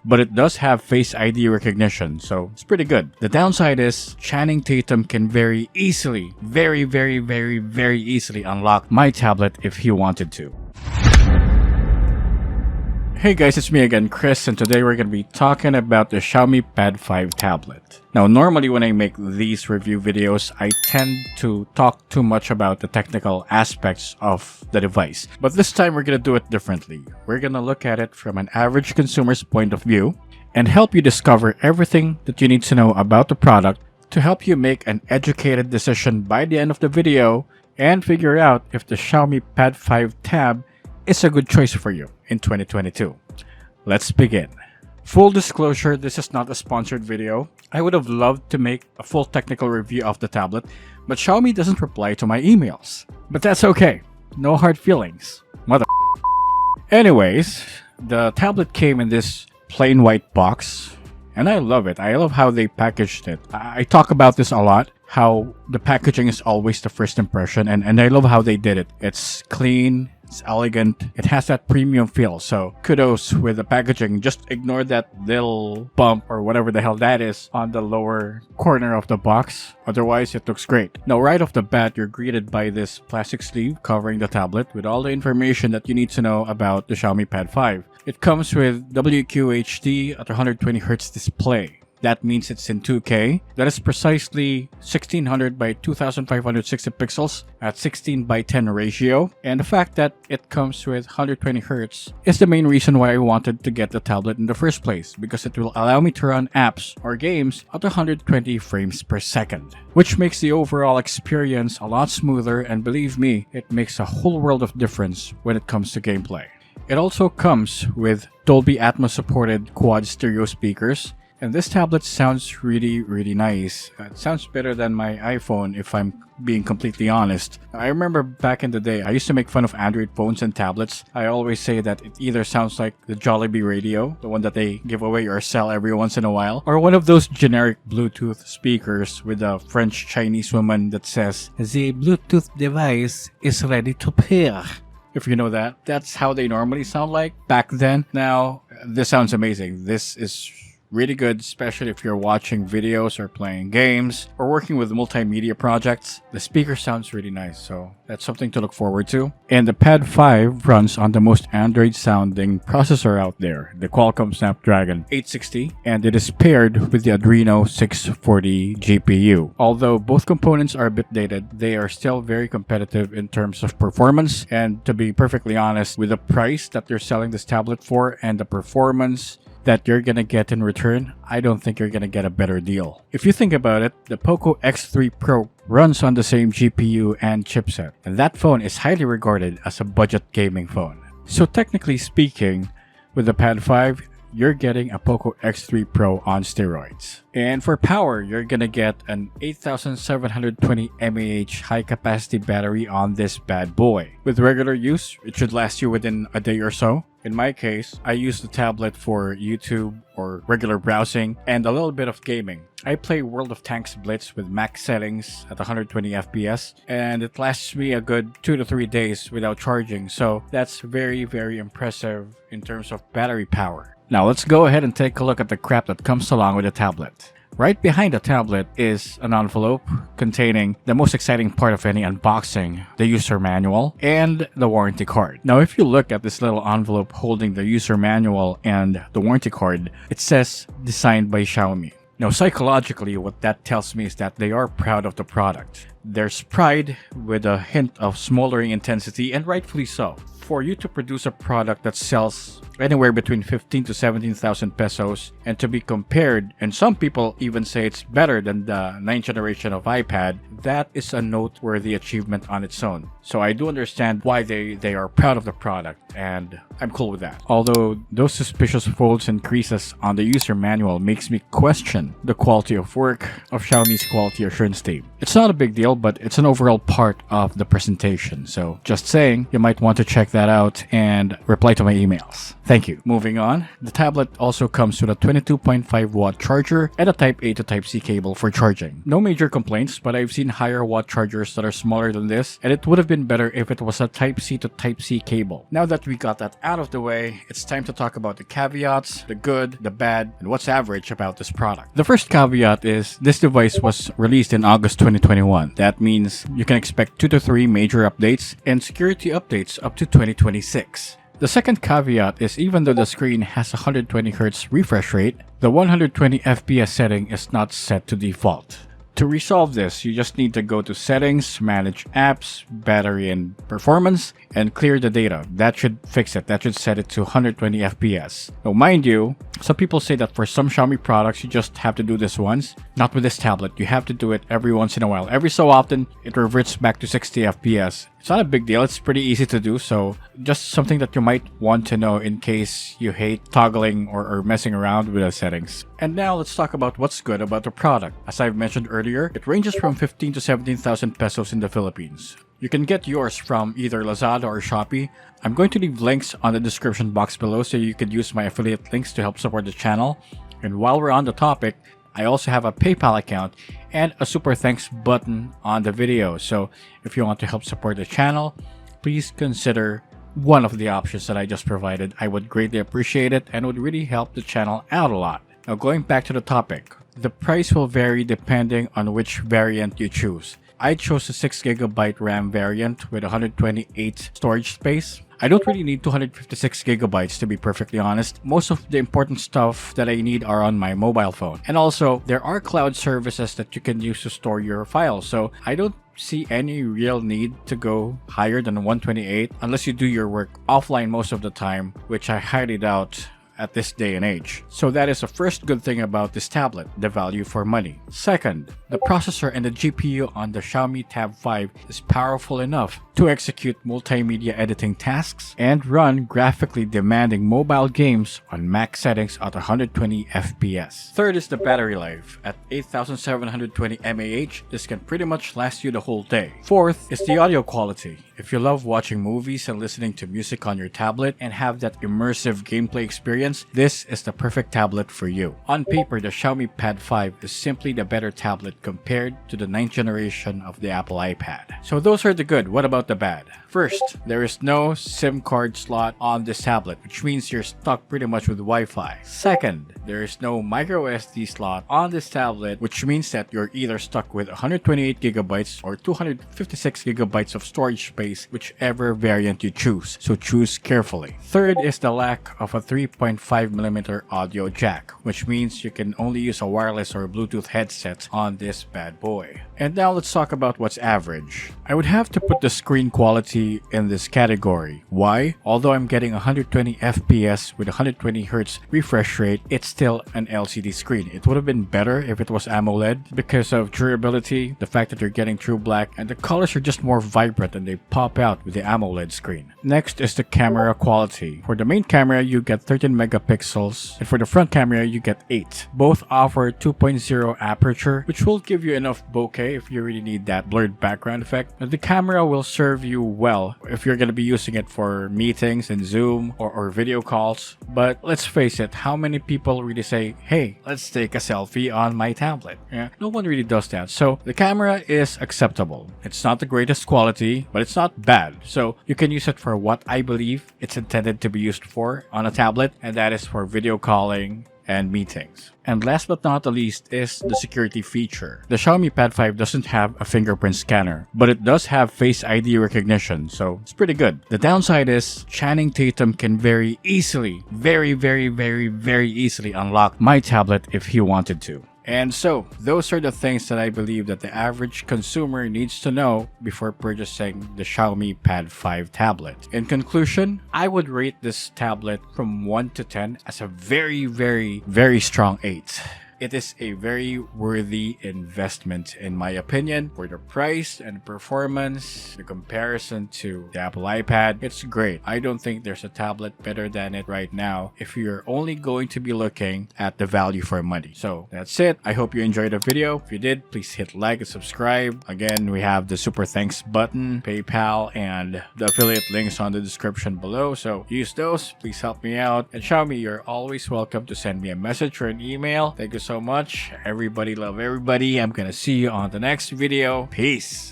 but it does have Face ID recognition, so it's pretty good. The downside is Channing Tatum can very easily, very easily unlock my tablet if he wanted to. Hey guys, it's me again, Chris, and today we're going to be talking about the Xiaomi Pad 5 tablet. Now, normally when I make these review videos, I tend to talk too much about the technical aspects of the device. But this time we're going to do it differently. We're going to look at it from an average consumer's point of view and help you discover everything that you need to know about the product to help you make an educated decision by the end of the video and figure out if the Xiaomi Pad 5 tab is a good choice for you in 2022. Let's begin. Full disclosure, this is not a sponsored video. I would have loved to make a full technical review of the tablet, but Xiaomi doesn't reply to my emails. But that's okay. No hard feelings. Mother. Anyways, the tablet came in this plain white box, and I love it. I love how they packaged it. I talk about this a lot, how the packaging is always the first impression, and I love how they did it. It's clean, it's elegant, it has that premium feel, so kudos with the packaging. Just ignore that little bump or whatever the hell that is on the lower corner of the box. Otherwise, it looks great. Now, right off the bat, you're greeted by this plastic sleeve covering the tablet with all the information that you need to know about the Xiaomi Pad 5. It comes with WQHD at 120Hz display. That means it's in 2K. That is precisely 1600 by 2560 pixels at 16 by 10 ratio. And the fact that it comes with 120 Hz is the main reason why I wanted to get the tablet in the first place, because it will allow me to run apps or games at 120 frames per second, which makes the overall experience a lot smoother, and believe me, it makes a whole world of difference when it comes to gameplay. It also comes with Dolby Atmos supported quad stereo speakers. And this tablet sounds really nice. It sounds better than my iPhone, if I'm being completely honest. I remember back in the day, I used to make fun of Android phones and tablets. I always say that it either sounds like the Jollibee radio, the one that they give away or sell every once in a while, or one of those generic Bluetooth speakers with a French-Chinese woman that says, "The Bluetooth device is ready to pair." If you know that, that's how they normally sound like back then. Now, this sounds amazing. This is really good, especially if you're watching videos or playing games or working with multimedia projects. The speaker sounds really nice, so that's something to look forward to. And the Pad 5 runs on the most Android-sounding processor out there, the Qualcomm Snapdragon 860, and it is paired with the Adreno 640 GPU. Although both components are a bit dated, they are still very competitive in terms of performance. And to be perfectly honest, with the price that they're selling this tablet for and the performance that you're gonna get in return, I don't think you're gonna get a better deal. If you think about it, the Poco X3 Pro runs on the same GPU and chipset, and that phone is highly regarded as a budget gaming phone. So technically speaking, with the Pad 5, you're getting a Poco X3 Pro on steroids. And for power, you're gonna get an 8720 mAh high-capacity battery on this bad boy. With regular use, it should last you within a day or so. In my case, I use the tablet for YouTube or regular browsing and a little bit of gaming. I play World of Tanks Blitz with max settings at 120 FPS, and it lasts me a good 2 to 3 days without charging, so that's very impressive in terms of battery power. Now let's go ahead and take a look at the crap that comes along with the tablet. Right behind the tablet is an envelope containing the most exciting part of any unboxing, the user manual and the warranty card. Now, if you look at this little envelope holding the user manual and the warranty card, it says designed by Xiaomi. Now, psychologically, what that tells me is that they are proud of the product. There's pride with a hint of smoldering intensity, and rightfully so. For you to produce a product that sells anywhere between 15 to 17,000 pesos and to be compared, and some people even say it's better than the 9th generation of iPad, that is a noteworthy achievement on its own. So I do understand why they are proud of the product, and I'm cool with that. Although those suspicious folds and creases on the user manual makes me question the quality of work of Xiaomi's quality assurance team. It's not a big deal, but it's an overall part of the presentation. So just saying, you might want to check that that out and reply to my emails. Thank you. Moving on, the tablet also comes with a 22.5 watt charger and a Type A to Type C cable for charging. No major complaints, but I've seen higher watt chargers that are smaller than this, and it would have been better if it was a Type C to Type C cable. Now that we got that out of the way, it's time to talk about the caveats, the good, the bad, and what's average about this product. The first caveat is this device was released in August 2021. That means you can expect 2 to 3 major updates and security updates up to 2026. The second caveat is even though the screen has a 120Hz refresh rate, the 120 FPS setting is not set to default. To resolve this, you just need to go to Settings, Manage Apps, Battery and Performance, and clear the data. That should fix it. That should set it to 120 FPS. Now, mind you, some people say that for some Xiaomi products, you just have to do this once. Not with this tablet. You have to do it every once in a while. Every so often, it reverts back to 60 FPS. It's not a big deal. It's pretty easy to do. So just something that you might want to know in case you hate toggling or messing around with the settings. And now let's talk about what's good about the product. As I've mentioned earlier, it ranges from 15 to 17,000 pesos in the Philippines. You can get yours from either Lazada or Shopee. I'm going to leave links on the description box below so you could use my affiliate links to help support the channel. And while we're on the topic, I also have a PayPal account and a super thanks button on the video. So if you want to help support the channel, please consider one of the options that I just provided. I would greatly appreciate it and would really help the channel out a lot. Now going back to the topic, the price will vary depending on which variant you choose. I chose the 6GB RAM variant with 128 storage space. I don't really need 256 gigabytes to be perfectly honest. Most of the important stuff that I need are on my mobile phone. And also, there are cloud services that you can use to store your files. So I don't see any real need to go higher than 128 unless you do your work offline most of the time, which I highly doubt at this day and age. So that is the first good thing about this tablet, the value for money. Second, the processor and the GPU on the Xiaomi Tab 5 is powerful enough to execute multimedia editing tasks and run graphically demanding mobile games on max settings at 120 FPS. Third is the battery life. At 8720 mAh, this can pretty much last you the whole day. Fourth is the audio quality. If you love watching movies and listening to music on your tablet and have that immersive gameplay experience, this is the perfect tablet for you. On paper, the Xiaomi Pad 5 is simply the better tablet compared to the 9th generation of the Apple iPad. So those are the good. What about the bad? First, there is no SIM card slot on this tablet, which means you're stuck pretty much with Wi-Fi. Second, there is no micro SD slot on this tablet, which means that you're either stuck with 128 gigabytes or 256 gigabytes of storage space, whichever variant you choose. So choose carefully. Third is the lack of a 3.5mm audio jack, which means you can only use a wireless or Bluetooth headset on this bad boy. And now let's talk about what's average. I would have to put the screen quality in this category. Why? Although I'm getting 120 FPS with 120Hz refresh rate, it's still an LCD screen. It would have been better if it was AMOLED because of durability, the fact that you're getting true black, and the colors are just more vibrant and they pop out with the AMOLED screen. Next is the camera quality. For the main camera, you get 13 megapixels, and for the front camera, you get 8. Both offer 2.0 aperture, which will give you enough bokeh if you really need that blurred background effect. The camera will serve you well if you're going to be using it for meetings and Zoom or video calls. But let's face it, how many people really say, hey, let's take a selfie on my tablet? Yeah, no one really does that. So the camera is acceptable. It's not the greatest quality, but it's not bad. So you can use it for what I believe it's intended to be used for on a tablet, and that is for video calling and meetings. And last but not the least is the security feature. The Xiaomi Pad 5 doesn't have a fingerprint scanner, but it does have Face ID recognition, so it's pretty good. The downside is Channing Tatum can very easily, very easily unlock my tablet if he wanted to. And so, those are the things that I believe that the average consumer needs to know before purchasing the Xiaomi Pad 5 tablet. In conclusion, I would rate this tablet from 1 to 10 as a very strong 8. it is a very worthy investment in my opinion. For the price and performance, the comparison to the Apple iPad, it's great. I don't think there's a tablet better than it right now if you're only going to be looking at the value for money. So that's it. I hope you enjoyed the video. If you did, please hit like and subscribe. Again, we have the super thanks button, PayPal, and the affiliate links on the description below. So use those. Please help me out. And Xiaomi, you're always welcome to send me a message or an email. Thank you so much. Everybody love everybody. I'm gonna see you on the next video. Peace.